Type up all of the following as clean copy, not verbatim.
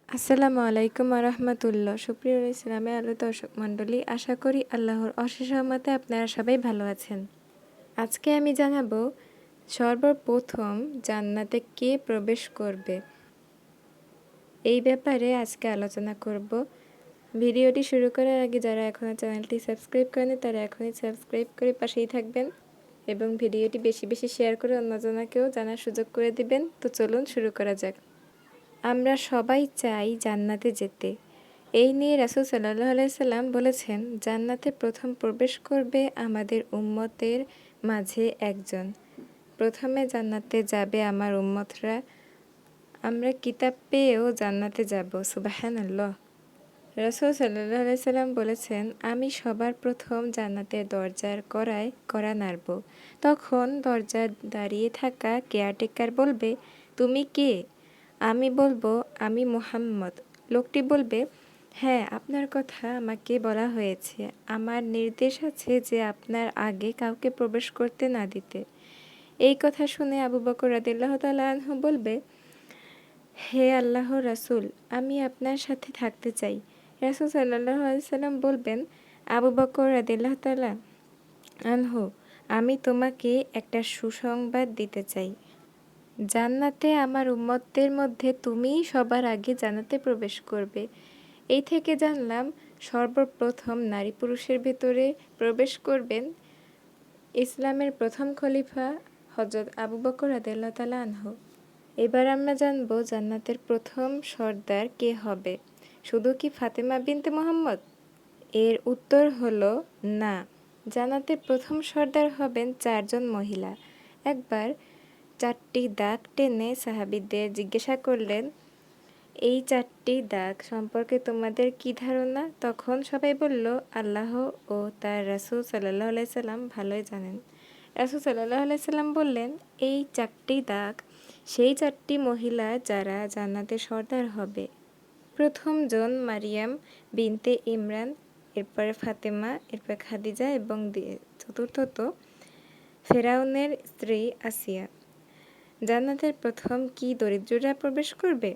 আসসালামু আলাইকুম রহমতুল্লাহ। সুপ্রিয় ইসলামে আলো দর্শক মণ্ডলী, আশা করি আল্লাহর অশেষ রহমতে আপনারা সবাই ভালো আছেন। আজকে আমি জানাবো সর্বপ্রথম জান্নাতে কে প্রবেশ করবে, এই ব্যাপারে আজকে আলোচনা করব। ভিডিওটি শুরু করার আগে যারা এখনও চ্যানেলটি সাবস্ক্রাইব করেনি তারা এখনই সাবস্ক্রাইব করে পাশেই থাকবেন এবং ভিডিওটি বেশি বেশি শেয়ার করে অন্যজনকেও জানার সুযোগ করে দিবেন। তো চলুন শুরু করা যাক। আমরা সবাই চাই জান্নাতে যেতে। এই নিয়ে রাসূল সাল্লাল্লাহু আলাইহি সাল্লাম বলেছেন, জান্নাতে প্রথম প্রবেশ করবে আমাদের উম্মতের মাঝে একজন। প্রথমে জান্নাতে যাবে আমার উম্মতরা। আমরা কিতাব পেয়েও জান্নাতে যাব। সুবহানাল্লাহ। রাসূল সাল্লাল্লাহু আলাইহি সাল্লাম বলেছেন, আমি সবার প্রথম জান্নাতের দরজার কড়া নাড়ব। তখন দরজায় দাঁড়িয়ে থাকা কেয়ারটেকার বলবে, তুমি কে? আমি বলবো, আমি মুহাম্মদ। লোকটি বলবে, হ্যাঁ, আপনার কথা আমাকে বলা হয়েছে। আমার নির্দেশ আছে যে আপনার আগে কাউকে প্রবেশ করতে না দিতে। এই কথা শুনে আবু বকর রাদিয়াল্লাহু তাআলা আনহু বলবে, হে আল্লাহর রাসূল, আমি আপনার সাথে থাকতে চাই। রাসূল সাল্লাল্লাহু আলাইহি সাল্লাম বলবেন, আবু বকর রাদিয়াল্লাহু তাআলা আনহু, আমি তোমাকে একটা সুসংবাদ দিতে চাই। জান্নাতে আমার উম্মতদের মধ্যে তুমিই সবার আগে জান্নাতে প্রবেশ করবে। এই থেকে জানলাম সর্বপ্রথম নারী পুরুষের ভেতরে প্রবেশ করবেন ইসলামের প্রথম খলিফা হযরত আবু বকর রাদিয়াল্লাহু তাআলা আনহু। এবার আমরা জানব জান্নাতের প্রথম সর্দার কে হবে। শুধু কি ফাতেমা বিনতে মুহাম্মদ? এর উত্তর হলো না। জান্নাতে প্রথম সর্দার হবেন 4 জন মহিলা। একবার 4টি দাগ টেনে সাহাবীদের জিজ্ঞাসা করলেন, এই 4টি দাগ সম্পর্কে তোমাদের কি ধারণা? তখন সবাই বলল, আল্লাহ ও তার রাসূল সাল্লাল্লাহু আলাইহি সাল্লাম ভালোই জানেন। রাসূল সাল্লাল্লাহু আলাইহি সাল্লাম বললেন, এই 4টি দাগ সেই 4টি মহিলা যারা জান্নাতের সর্দার হবে। প্রথম জন মারিয়াম বিনতে ইমরান, এরপরে ফাতেমা, এরপর খাদিজা এবং চতুর্থত ফেরাউনের স্ত্রী আসিয়া। জান্নাতের প্রথম কি দরিদ্ররা প্রবেশ করবে?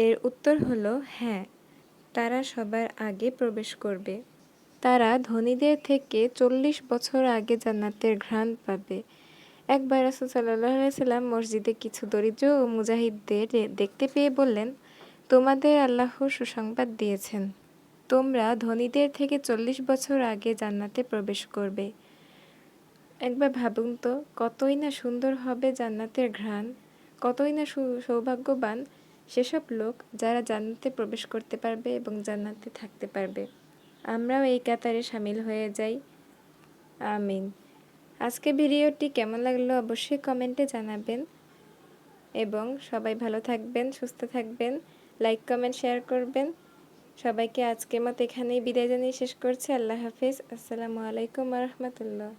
এর উত্তর হলো হ্যাঁ, তারা সবার আগে প্রবেশ করবে। তারা ধনীদের থেকে 40 বছর আগে জান্নাতের ঘ্রাণ পাবে। একবার রাসূল সাল্লাল্লাহু আলাইহি সাল্লাম মসজিদে কিছু দরিদ্র ও মুজাহিদদের দেখতে পেয়ে বললেন, তোমাদের আল্লাহ সুসংবাদ দিয়েছেন। তোমরা ধনীদের থেকে 40 বছর আগে জান্নাতে প্রবেশ করবে। একবার ভাবুন তো, কতই না সুন্দর হবে জান্নাতের ঘ্রাণ, কতই না সৌভাগ্যবান সেসব লোক যারা জান্নাতে প্রবেশ করতে পারবে এবং জান্নাতে থাকতে পারবে। আমরাও এই কাতারে শামিল হয়ে যাই। আমিন। আজকে ভিডিওটি কেমন লাগলো অবশ্যই কমেন্টে জানাবেন এবং সবাই ভালো থাকবেন, সুস্থ থাকবেন, লাইক কমেন্ট শেয়ার করবেন। সবাইকে আজকের মতো এখানেই বিদায় জানিয়ে শেষ করছি। আল্লাহ হাফেজ। আসসালামু আলাইকুম ওয়া রাহমাতুল্লাহ।